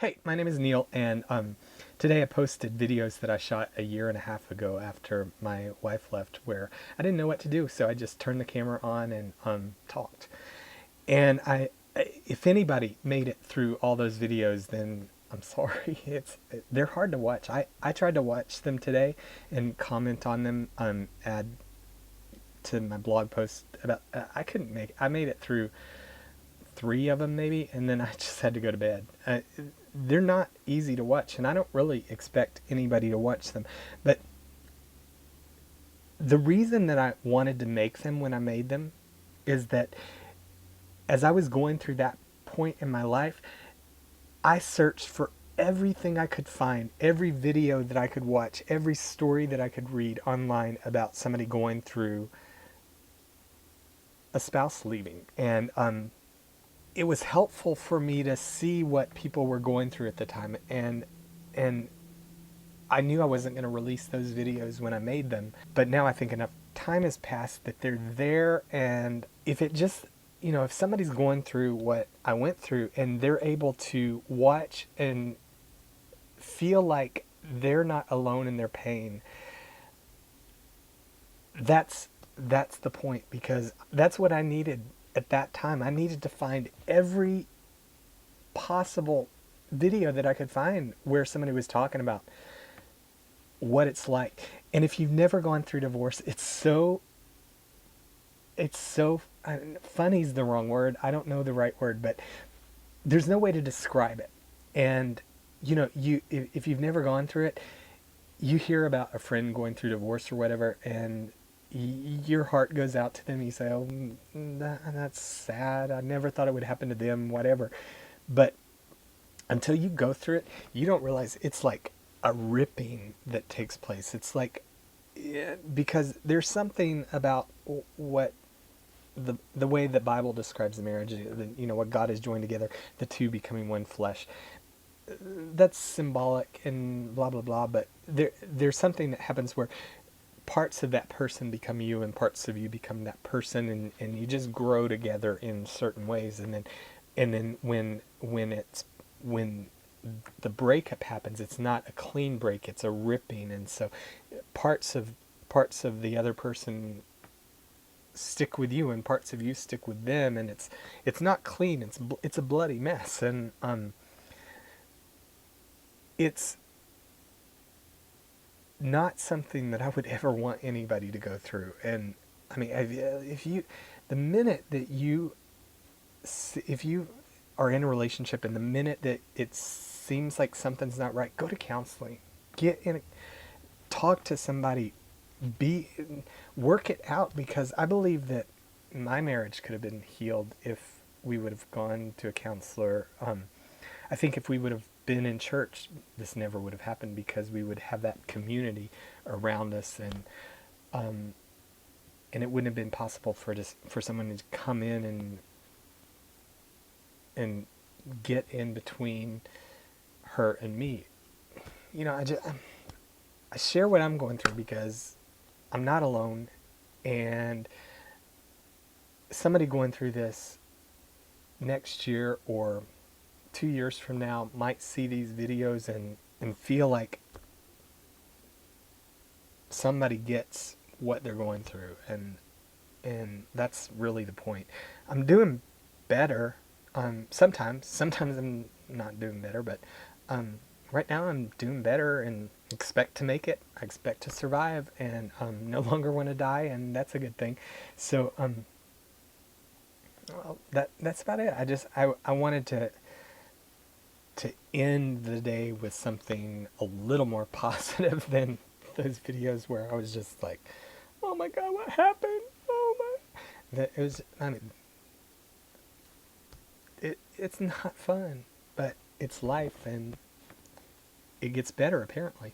Hey, my name is Neil, and today I posted videos that I shot a year and a half ago after my wife left, where I didn't know what to do, so I just turned the camera on and talked. And if anybody made it through all those videos, then I'm sorry. They're hard to watch. I tried to watch them today and comment on them, add to my blog post about. I couldn't make. I made it through three of them maybe, and then I just had to go to bed. They're not easy to watch, and I don't really expect anybody to watch them. But the reason that I wanted to make them when I made them is that as I was going through that point in my life, I searched for everything I could find, every video that I could watch, every story that I could read online about somebody going through a spouse leaving. And it was helpful for me to see what people were going through at the time, and I knew I wasn't going to release those videos when I made them, but now I think enough time has passed that they're there. And if it just, if somebody's going through what I went through and they're able to watch and feel like they're not alone in their pain, that's the point, because that's what I needed at that time. I needed to find every possible video that I could find where somebody was talking about what it's like. And if you've never gone through divorce, it's so funny is the wrong word. I don't know the right word, but there's no way to describe it. And if you've never gone through it, you hear about a friend going through divorce or whatever, and your heart goes out to them. You say, "Oh, that's sad. I never thought it would happen to them," whatever. But until you go through it, you don't realize it's like a ripping that takes place. It's like, yeah, because there's something about what the way the Bible describes the marriage, what God has joined together, the two becoming one flesh. That's symbolic and blah blah blah, but there's something that happens where parts of that person become you and parts of you become that person, and you just grow together in certain ways. And then when the breakup happens, it's not a clean break, it's a ripping. And so parts of the other person stick with you and parts of you stick with them, and it's not clean. It's a bloody mess. And it's not something that I would ever want anybody to go through. And I mean, if you, the minute that if you are in a relationship and the minute that it seems like something's not right, go to counseling, talk to somebody, be, work it out, because I believe that my marriage could have been healed if we would have gone to a counselor. I think if we would have been in church, this never would have happened, because we would have that community around us, and it wouldn't have been possible for someone to come in and get in between her and me. I share what I'm going through because I'm not alone, and somebody going through this next year or 2 years from now might see these videos and feel like somebody gets what they're going through, and that's really the point. I'm doing better. Sometimes I'm not doing better, but right now I'm doing better and expect to make it. I expect to survive, and no longer want to die, and that's a good thing. So well, that's about it. I wanted to end the day with something a little more positive than those videos where I was just like, "Oh my God, what happened? Oh my!" That it was. I mean, it's not fun, but it's life, and it gets better apparently.